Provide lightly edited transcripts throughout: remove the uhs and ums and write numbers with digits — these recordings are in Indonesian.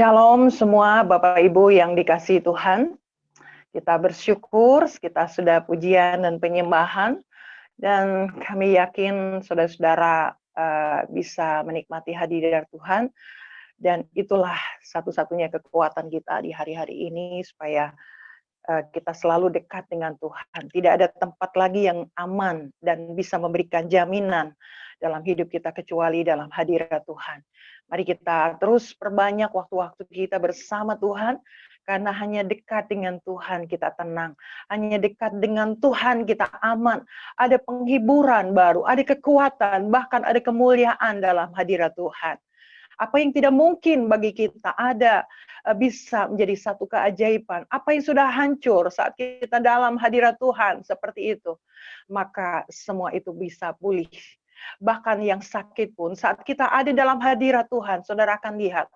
Shalom semua Bapak Ibu yang dikasihi Tuhan. Kita bersyukur kita sudah pujian dan penyembahan dan kami yakin saudara-saudara bisa menikmati hadirat Tuhan dan itulah satu-satunya kekuatan kita di hari-hari ini supaya kita selalu dekat dengan Tuhan. Tidak ada tempat lagi yang aman dan bisa memberikan jaminan dalam hidup kita kecuali dalam hadirat Tuhan. Mari kita terus perbanyak waktu-waktu kita bersama Tuhan, karena hanya dekat dengan Tuhan kita tenang. Hanya dekat dengan Tuhan kita aman. Ada penghiburan baru, ada kekuatan, bahkan ada kemuliaan dalam hadirat Tuhan. Apa yang tidak mungkin bagi kita ada bisa menjadi satu keajaiban. Apa yang sudah hancur saat kita dalam hadirat Tuhan seperti itu, maka semua itu bisa pulih. Bahkan yang sakit pun saat kita ada dalam hadirat Tuhan, saudara akan lihat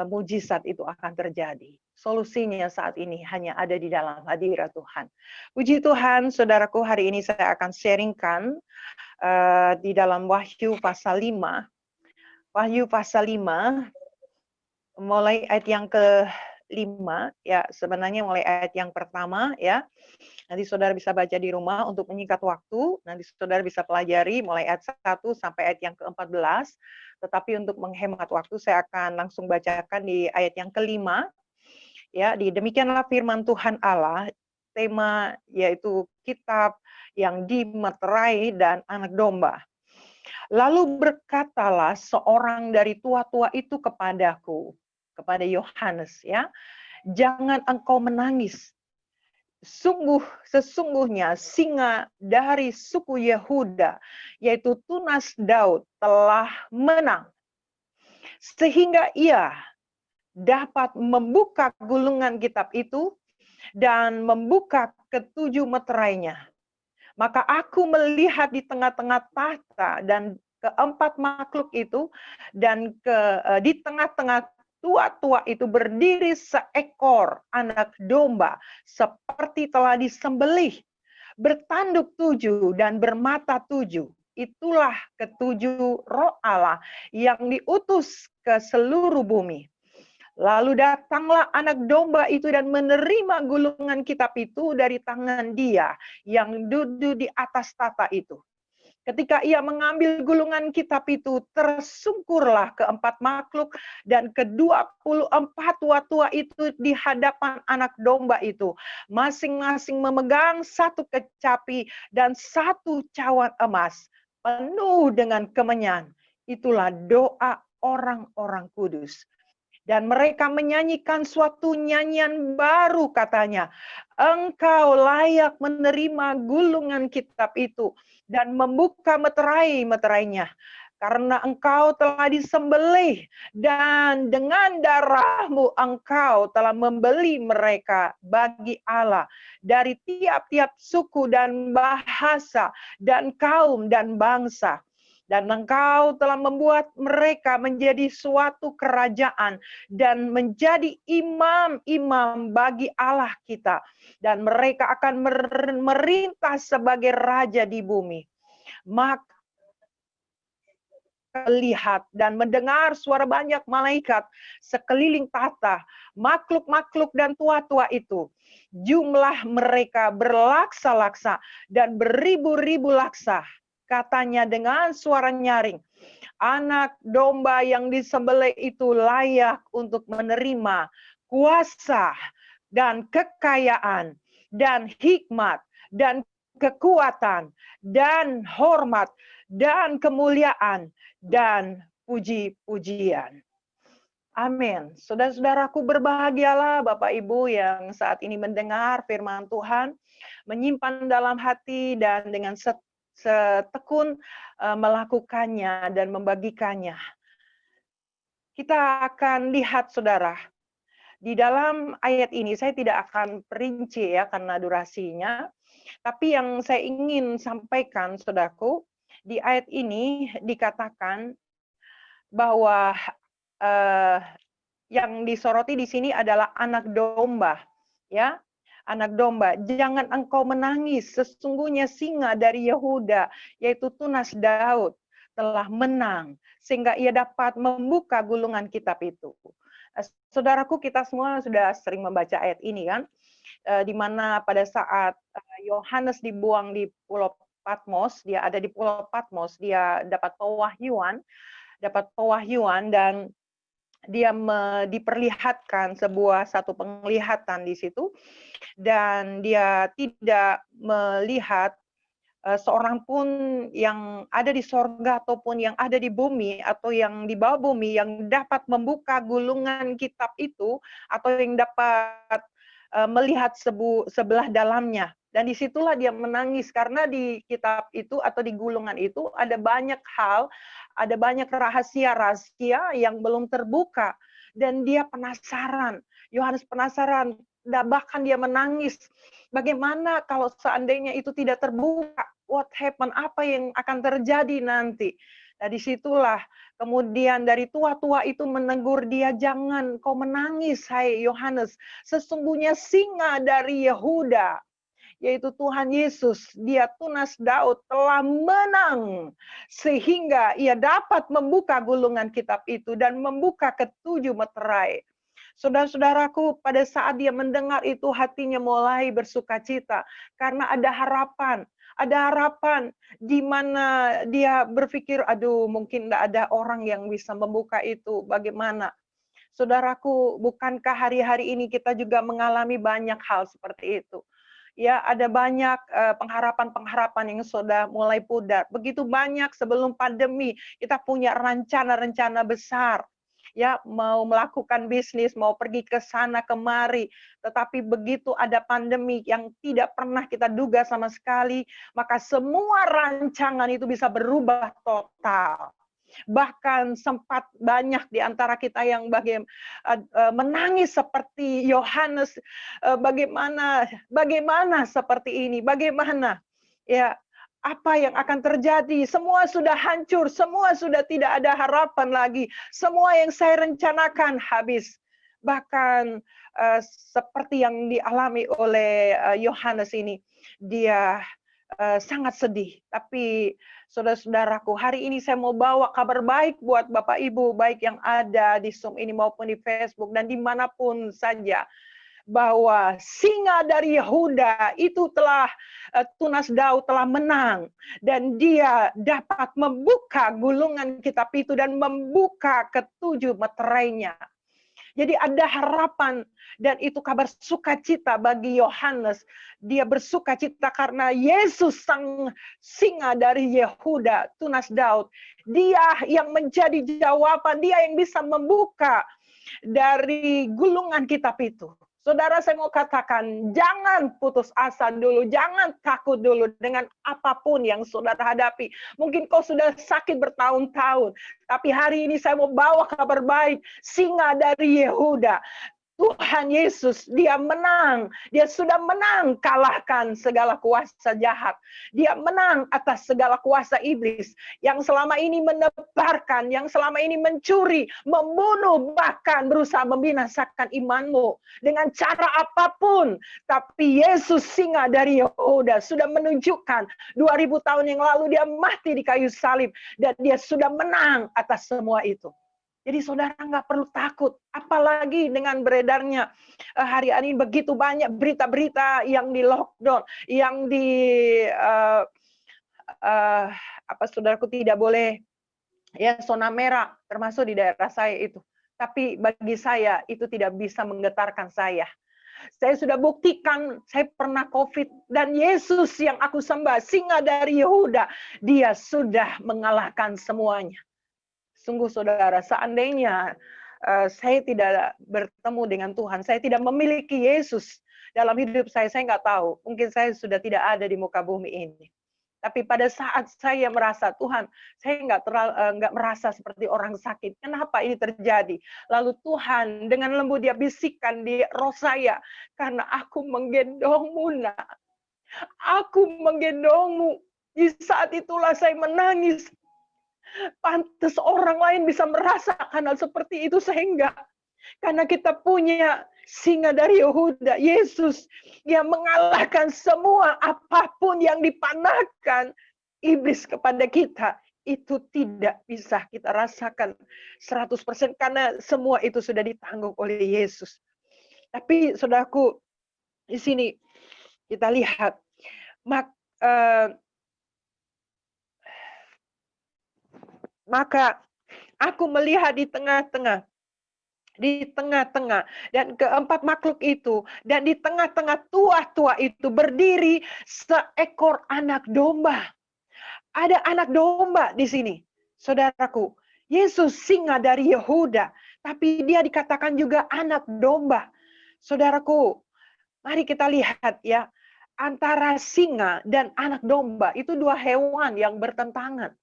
mujizat itu akan terjadi. Solusinya saat ini hanya ada di dalam hadirat Tuhan. Puji Tuhan, saudaraku, hari ini saya akan sharingkan di dalam Wahyu pasal 5. Wahyu pasal 5, mulai ayat yang ke-5, ya sebenarnya mulai ayat yang pertama ya. Nanti saudara bisa baca di rumah untuk menyingkat waktu, nanti saudara bisa pelajari mulai ayat 1 sampai ayat yang ke-14. Tetapi untuk menghemat waktu saya akan langsung bacakan di ayat yang ke-5. Ya, demikianlah firman Tuhan Allah, tema yaitu kitab yang dimeterai dan anak domba. Lalu berkatalah seorang dari tua-tua itu kepadaku, kepada Yohanes ya, jangan engkau menangis. Sesungguhnya singa dari suku Yehuda, yaitu tunas Daud, telah menang. Sehingga ia dapat membuka gulungan kitab itu dan membuka ketujuh meterainya. Maka aku melihat di tengah-tengah tahta dan keempat makhluk itu, dan di tengah-tengah tua-tua itu berdiri seekor anak domba seperti telah disembelih, bertanduk 7 dan bermata 7. Itulah ketujuh roh Allah yang diutus ke seluruh bumi. Lalu datanglah anak domba itu dan menerima gulungan kitab itu dari tangan dia yang duduk di atas tahta itu. Ketika ia mengambil gulungan kitab itu, tersungkurlah keempat makhluk dan ke-24 tua-tua itu di hadapan anak domba itu. Masing-masing memegang satu kecapi dan satu cawan emas, penuh dengan kemenyan. Itulah doa orang-orang kudus. Dan mereka menyanyikan suatu nyanyian baru, katanya, engkau layak menerima gulungan kitab itu dan membuka meterai-meterainya, karena engkau telah disembelih dan dengan darahmu engkau telah membeli mereka bagi Allah dari tiap-tiap suku dan bahasa dan kaum dan bangsa. Dan engkau telah membuat mereka menjadi suatu kerajaan dan menjadi imam-imam bagi Allah kita. Dan mereka akan merintah sebagai raja di bumi. Maka lihat dan mendengar suara banyak malaikat sekeliling tahta, makhluk-makhluk dan tua-tua itu. Jumlah mereka berlaksa-laksa dan beribu-ribu laksa. Katanya dengan suara nyaring, anak domba yang disembelih itu layak untuk menerima kuasa dan kekayaan dan hikmat dan kekuatan dan hormat dan kemuliaan dan puji-pujian. Amin. Saudara-saudaraku, berbahagialah Bapak Ibu yang saat ini mendengar firman Tuhan, menyimpan dalam hati dan dengan setekun melakukannya dan membagikannya. Kita akan lihat saudara, di dalam ayat ini saya tidak akan perinci ya karena durasinya, tapi yang saya ingin sampaikan saudaraku, di ayat ini dikatakan bahwa yang disoroti di sini adalah anak domba, ya. Anak domba, jangan engkau menangis, sesungguhnya singa dari Yehuda, yaitu tunas Daud, telah menang, sehingga ia dapat membuka gulungan kitab itu. Saudaraku, kita semua sudah sering membaca ayat ini kan, di mana pada saat Yohanes dibuang di Pulau Patmos, dia ada di Pulau Patmos, dia dapat pewahyuan dan dia diperlihatkan satu penglihatan di situ, dan dia tidak melihat seorang pun yang ada di sorga ataupun yang ada di bumi atau yang di bawah bumi yang dapat membuka gulungan kitab itu atau yang dapat melihat sebelah dalamnya. Dan disitulah dia menangis karena di kitab itu atau di gulungan itu ada banyak hal, ada banyak rahasia-rahasia yang belum terbuka. Dan dia penasaran, Yohanes penasaran, bahkan dia menangis. Bagaimana kalau seandainya itu tidak terbuka? What happened? Apa yang akan terjadi nanti? Nah, disitulah kemudian dari tua-tua itu menegur dia, jangan kau menangis, hai Yohanes. Sesungguhnya singa dari Yehuda, yaitu Tuhan Yesus, dia tunas Daud telah menang sehingga ia dapat membuka gulungan kitab itu dan membuka ketujuh meterai. Saudara-saudaraku, pada saat dia mendengar itu hatinya mulai bersukacita karena ada harapan. Ada harapan di mana dia berpikir, aduh mungkin tidak ada orang yang bisa membuka itu, bagaimana? Saudaraku, bukankah hari-hari ini kita juga mengalami banyak hal seperti itu? Ya, ada banyak pengharapan-pengharapan yang sudah mulai pudar. Begitu banyak sebelum pandemi, kita punya rencana-rencana besar. Ya, mau melakukan bisnis, mau pergi ke sana kemari. Tetapi begitu ada pandemi yang tidak pernah kita duga sama sekali, maka semua rancangan itu bisa berubah total. Bahkan sempat banyak di antara kita yang menangis seperti Yohanes, bagaimana seperti ini, bagaimana ya, apa yang akan terjadi? Semua sudah hancur, semua sudah tidak ada harapan lagi. Semua yang saya rencanakan habis. Bahkan seperti yang dialami oleh Yohanes ini, dia sangat sedih. Tapi saudara-saudaraku, hari ini saya mau bawa kabar baik buat Bapak Ibu, baik yang ada di Zoom ini maupun di Facebook dan dimanapun saja, bahwa singa dari Yehuda itu telah tunas Daud telah menang dan dia dapat membuka gulungan kitab itu dan membuka ketujuh meterainya. Jadi ada harapan dan itu kabar sukacita bagi Yohanes. Dia bersukacita karena Yesus sang singa dari Yehuda, tunas Daud. Dia yang menjadi jawaban, dia yang bisa membuka dari gulungan kitab itu. Saudara, saya mau katakan, jangan putus asa dulu, jangan takut dulu dengan apapun yang saudara hadapi. Mungkin kau sudah sakit bertahun-tahun, tapi hari ini saya mau bawa kabar baik, singa dari Yehuda. Tuhan Yesus, dia menang. Dia sudah menang kalahkan segala kuasa jahat. Dia menang atas segala kuasa iblis yang selama ini menebarkan, yang selama ini mencuri, membunuh, bahkan berusaha membinasakan imanmu dengan cara apapun. Tapi Yesus singa dari Yehuda sudah menunjukkan 2000 tahun yang lalu dia mati di kayu salib dan dia sudah menang atas semua itu. Jadi saudara nggak perlu takut, apalagi dengan beredarnya hari ini begitu banyak berita-berita yang di lockdown, yang saudaraku tidak boleh ya zona merah, termasuk di daerah saya itu. Tapi bagi saya itu tidak bisa menggetarkan saya. Saya sudah buktikan, saya pernah COVID dan Yesus yang aku sembah, singa dari Yehuda, dia sudah mengalahkan semuanya. Sungguh saudara, seandainya saya tidak bertemu dengan Tuhan, saya tidak memiliki Yesus dalam hidup saya nggak tahu. Mungkin saya sudah tidak ada di muka bumi ini. Tapi pada saat saya merasa, Tuhan, saya nggak merasa seperti orang sakit. Kenapa ini terjadi? Lalu Tuhan dengan lembut dia bisikkan di roh saya, karena aku menggendongmu, nak. Aku menggendongmu. Di saat itulah saya menangis. Pantas orang lain bisa merasakan hal seperti itu, saya enggak. Karena kita punya singa dari Yehuda, Yesus, yang mengalahkan semua apapun yang dipanahkan iblis kepada kita. itu tidak bisa kita rasakan 100% karena semua itu sudah ditanggung oleh Yesus. Tapi saudaraku, di sini kita lihat, maka aku melihat di tengah-tengah dan keempat makhluk itu, dan di tengah-tengah tua-tua itu berdiri seekor anak domba. Ada anak domba di sini, saudaraku. Yesus singa dari Yehuda, tapi dia dikatakan juga anak domba. Saudaraku, mari kita lihat ya, antara singa dan anak domba itu dua hewan yang bertentangan.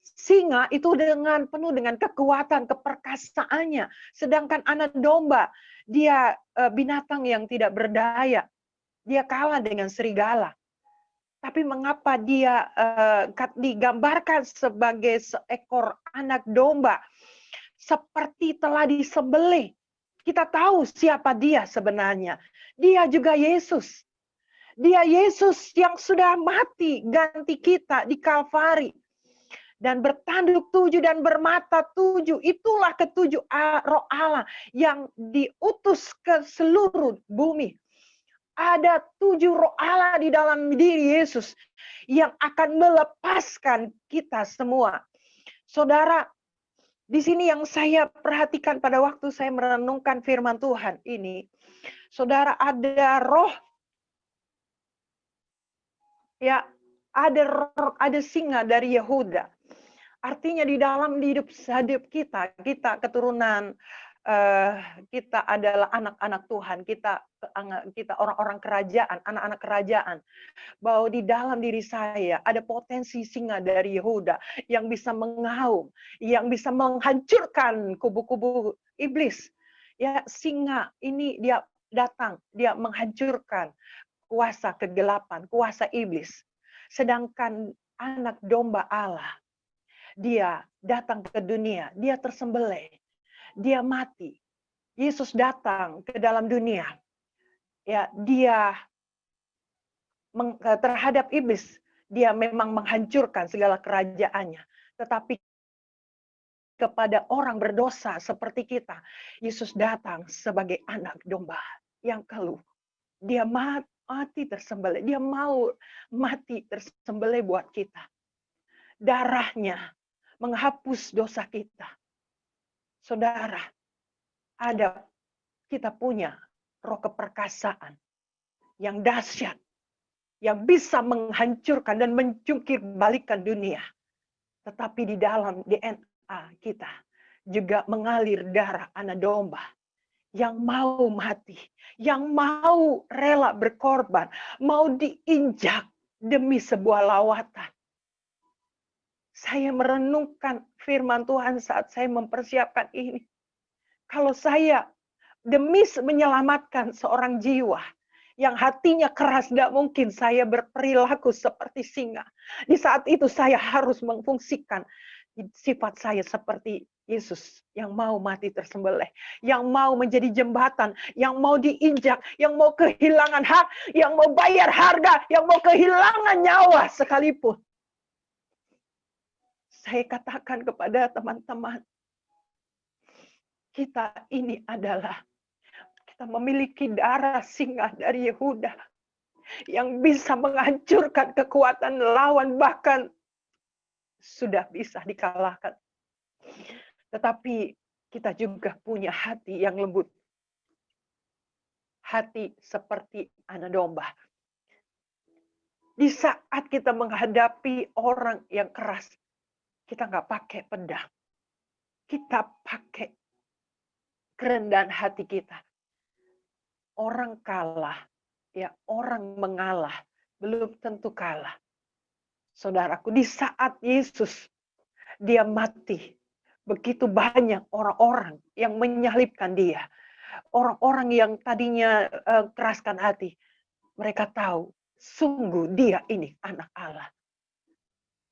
Singa itu penuh dengan kekuatan, keperkasaannya. Sedangkan anak domba, dia binatang yang tidak berdaya. Dia kalah dengan serigala. Tapi mengapa dia digambarkan sebagai seekor anak domba? Seperti telah disembelih. Kita tahu siapa dia sebenarnya. Dia juga Yesus. Dia Yesus yang sudah mati ganti kita di Kalvari. Dan bertanduk 7 dan bermata 7. Itulah ketujuh roh Allah yang diutus ke seluruh bumi. Ada 7 roh Allah di dalam diri Yesus yang akan melepaskan kita semua. Saudara, di sini yang saya perhatikan pada waktu saya merenungkan firman Tuhan ini, saudara, ada roh, ya, ada singa dari Yehuda. Artinya di dalam hidup kita keturunan, kita adalah anak-anak Tuhan, kita orang-orang kerajaan, anak-anak kerajaan. Bahwa di dalam diri saya ada potensi singa dari Yehuda yang bisa mengaum, yang bisa menghancurkan kubu-kubu iblis. Ya, singa ini dia datang, dia menghancurkan kuasa kegelapan, kuasa iblis. Sedangkan anak domba Allah, dia datang ke dunia, dia tersembelih, dia mati. Yesus datang ke dalam dunia. Ya, dia terhadap iblis, dia memang menghancurkan segala kerajaannya. Tetapi kepada orang berdosa seperti kita, Yesus datang sebagai anak domba yang keluh. Dia mati tersembelih, dia mau mati tersembelih buat kita. Darahnya menghapus dosa kita. Saudara, kita punya roh keperkasaan yang dahsyat, yang bisa menghancurkan dan mencungkir balikan dunia. Tetapi di dalam DNA kita juga mengalir darah anak domba yang mau mati, yang mau rela berkorban, mau diinjak demi sebuah lawatan. Saya merenungkan firman Tuhan saat saya mempersiapkan ini. Kalau saya demi menyelamatkan seorang jiwa yang hatinya keras, tidak mungkin saya berperilaku seperti singa. Di saat itu saya harus memfungsikan sifat saya seperti Yesus yang mau mati tersembelih, yang mau menjadi jembatan, yang mau diinjak, yang mau kehilangan hak, yang mau bayar harga, yang mau kehilangan nyawa sekalipun. Saya katakan kepada teman-teman, kita ini adalah, kita memiliki darah singa dari Yehuda yang bisa menghancurkan kekuatan lawan, bahkan sudah bisa dikalahkan. Tetapi kita juga punya hati yang lembut. Hati seperti anak domba. Di saat kita menghadapi orang yang keras, kita nggak pakai pedang. Kita pakai kerendahan hati kita. Orang kalah, ya, orang mengalah, belum tentu kalah. Saudaraku, di saat Yesus dia mati, begitu banyak orang-orang yang menyalibkan dia. Orang-orang yang tadinya keraskan hati, mereka tahu sungguh dia ini anak Allah.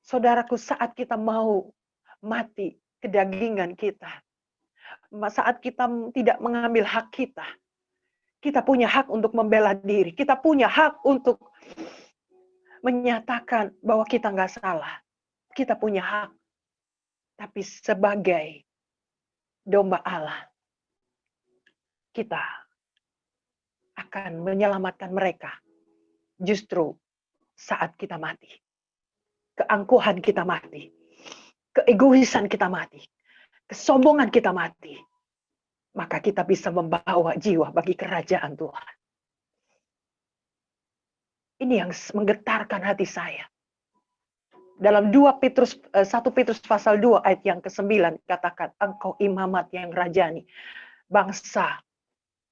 Saudaraku, saat kita mau mati kedagingan kita, saat kita tidak mengambil hak kita punya hak untuk membela diri, kita punya hak untuk menyatakan bahwa kita nggak salah. kita punya hak. Tapi sebagai domba Allah, kita akan menyelamatkan mereka justru saat kita mati. Keangkuhan kita mati. Keegoisan kita mati. Kesombongan kita mati. Maka kita bisa membawa jiwa bagi kerajaan Tuhan. Ini yang menggetarkan hati saya. Dalam 1 Petrus pasal 2 ayat yang ke-9 katakan, engkau imamat yang rajani, bangsa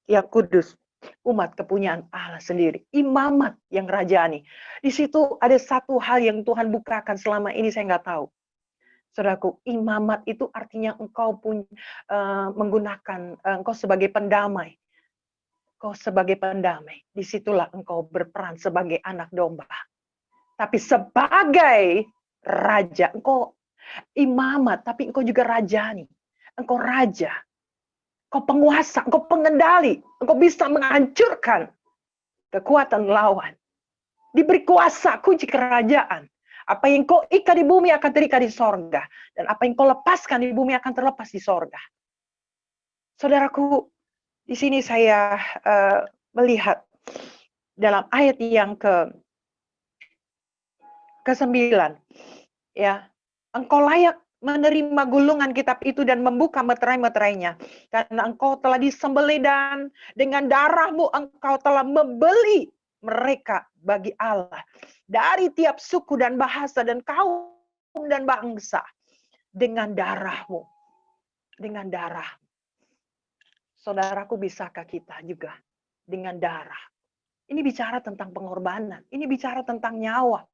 yang kudus, umat kepunyaan Allah sendiri. Imamat yang rajani. Di situ ada satu hal yang Tuhan bukakan selama ini saya nggak tahu. Saudaraku, imamat itu artinya engkau menggunakan, engkau sebagai pendamai. Engkau sebagai pendamai. Disitulah engkau berperan sebagai anak domba. Tapi sebagai raja, engkau imamat, tapi engkau juga rajani. Engkau raja. Engkau penguasa, engkau pengendali. Engkau bisa menghancurkan kekuatan lawan. Diberi kuasa kunci kerajaan. Apa yang kau ikat di bumi akan terikat di sorga. Dan apa yang kau lepaskan di bumi akan terlepas di sorga. Saudaraku, di sini saya melihat dalam ayat yang ke-9. Ya, engkau layak menerima gulungan kitab itu dan membuka meterai-meterainya. Karena engkau telah disembelih dan dengan darahmu engkau telah membeli mereka bagi Allah. Dari tiap suku dan bahasa dan kaum dan bangsa. Dengan darahmu. Dengan darah. Saudaraku, bisakah kita juga dengan darah? Ini bicara tentang pengorbanan. Ini bicara tentang nyawa.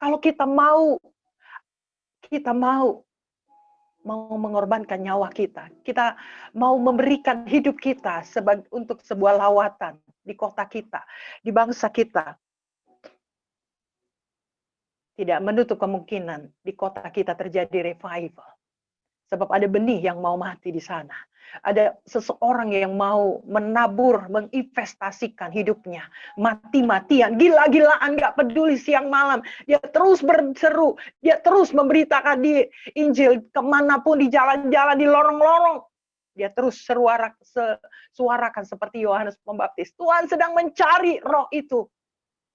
Kalau kita mau mengorbankan nyawa kita. Kita mau memberikan hidup kita untuk sebuah lawatan di kota kita, di bangsa kita. Tidak menutup kemungkinan di kota kita terjadi revival. Sebab ada benih yang mau mati di sana. Ada seseorang yang mau menabur, menginvestasikan hidupnya. Mati-matian, gila-gilaan, gak peduli siang malam. Dia terus berseru, dia terus memberitakan di Injil, kemanapun di jalan-jalan, di lorong-lorong. Dia terus suarakan seperti Yohanes Pembaptis. Tuhan sedang mencari roh itu.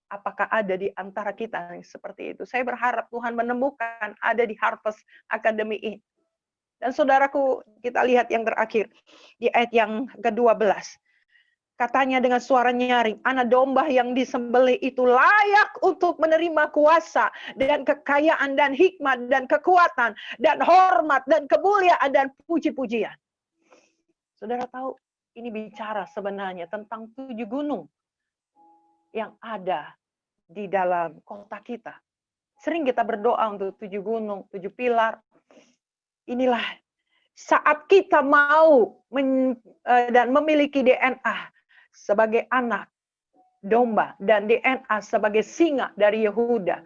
Apakah ada di antara kita yang seperti itu? Saya berharap Tuhan menemukan ada di Harvest Academy ini. Dan saudaraku, kita lihat yang terakhir di ayat yang ke-12. Katanya dengan suara nyaring, anak domba yang disembelih itu layak untuk menerima kuasa dan kekayaan dan hikmat dan kekuatan dan hormat dan kemuliaan dan puji-pujian. Saudara tahu, ini bicara sebenarnya tentang 7 gunung yang ada di dalam kota kita. Sering kita berdoa untuk 7 gunung, 7 pilar. Inilah saat kita mau dan memiliki DNA sebagai anak domba dan DNA sebagai singa dari Yehuda,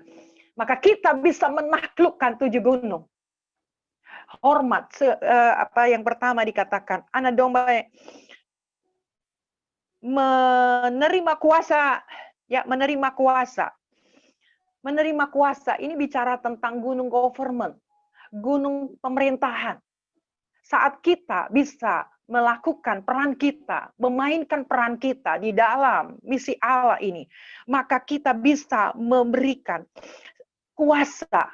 maka kita bisa menaklukkan 7 gunung. Hormat, apa yang pertama dikatakan, anak domba menerima kuasa, ya, menerima kuasa. Menerima kuasa ini bicara tentang gunung government, gunung pemerintahan. Saat kita bisa melakukan peran kita, memainkan peran kita di dalam misi Allah ini, maka kita bisa memberikan kuasa.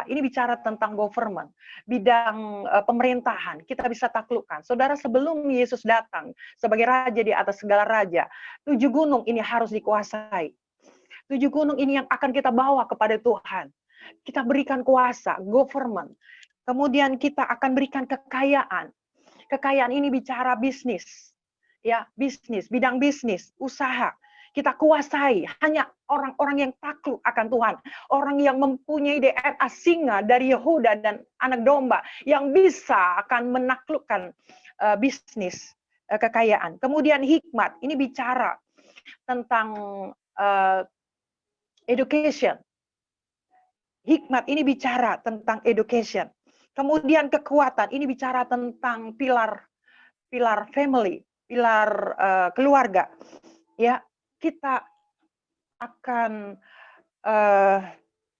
Ini bicara tentang government, bidang pemerintahan, kita bisa taklukkan. Saudara, sebelum Yesus datang sebagai raja di atas segala raja, 7 gunung ini harus dikuasai. 7 gunung ini yang akan kita bawa kepada Tuhan. Kita berikan kuasa, government. Kemudian kita akan berikan kekayaan. Kekayaan ini bicara bisnis. Ya, bisnis, bidang bisnis, usaha. Kita kuasai, hanya orang-orang yang takluk akan Tuhan. Orang yang mempunyai DNA singa dari Yehuda dan anak domba. Yang bisa akan menaklukkan bisnis, kekayaan. Kemudian hikmat, ini bicara tentang education. Hikmat ini bicara tentang education. Kemudian kekuatan, ini bicara tentang pilar family, pilar keluarga. Ya, kita akan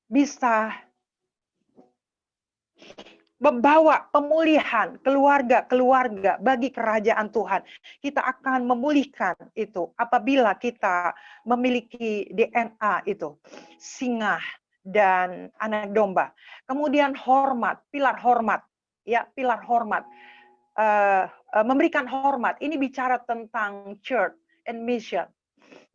bisa membawa pemulihan keluarga-keluarga bagi kerajaan Tuhan. Kita akan memulihkan itu apabila kita memiliki DNA itu, singa dan anak domba. Kemudian hormat, pilar hormat, ya pilar hormat, memberikan hormat. Ini bicara tentang church and mission,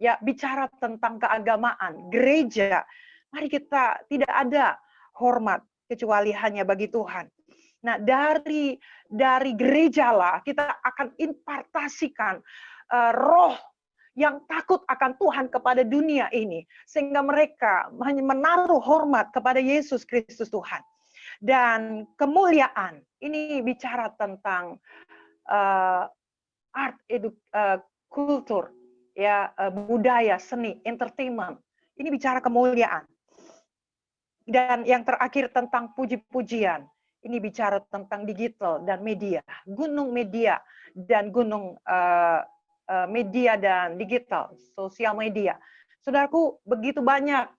ya bicara tentang keagamaan, gereja. Mari kita tidak ada hormat kecuali hanya bagi Tuhan. Nah, dari gerejalah kita akan impartasikan roh yang takut akan Tuhan kepada dunia ini, sehingga mereka hanya menaruh hormat kepada Yesus Kristus Tuhan. Dan kemuliaan ini bicara tentang art, kultur, ya budaya, seni, entertainment. Ini bicara kemuliaan. Dan yang terakhir tentang puji-pujian. Ini bicara tentang digital dan media, gunung media dan gunung media dan digital, sosial media. Saudaraku, begitu banyak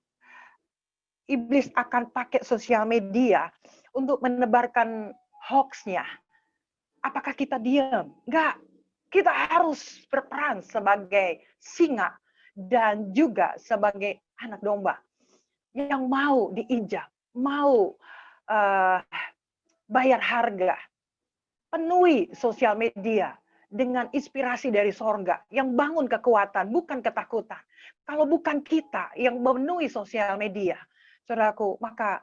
iblis akan pakai sosial media untuk menebarkan hoax-nya. Apakah kita diam? Enggak. Kita harus berperan sebagai singa dan juga sebagai anak domba yang mau diinjak, mau bayar harga. Penuhi sosial media dengan inspirasi dari sorga yang bangun kekuatan, bukan ketakutan. Kalau bukan kita yang memenuhi sosial media, saudaraku, maka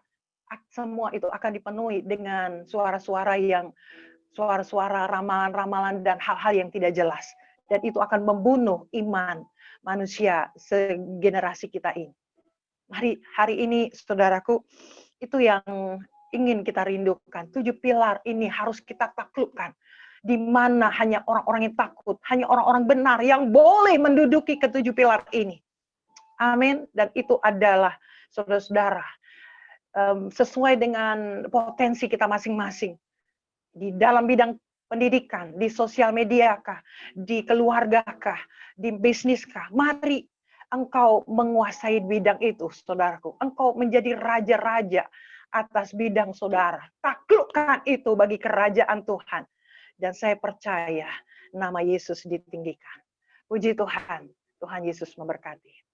semua itu akan dipenuhi dengan suara-suara ramalan-ramalan dan hal-hal yang tidak jelas. Dan itu akan membunuh iman manusia segenerasi kita ini. Mari hari ini, saudaraku, itu yang ingin kita rindukan. 7 pilar ini harus kita taklukkan. Di mana hanya orang-orang yang takut, hanya orang-orang benar yang boleh menduduki ke 7 pilar ini. Amin. Dan itu adalah, saudara-saudara, sesuai dengan potensi kita masing-masing. Di dalam bidang pendidikan, di sosial media kah, di keluarga kah, di bisnis kah, mari engkau menguasai bidang itu, saudaraku. Engkau menjadi raja-raja atas bidang saudara. Taklukkan itu bagi kerajaan Tuhan. Dan saya percaya nama Yesus ditinggikan. Puji Tuhan, Tuhan Yesus memberkati.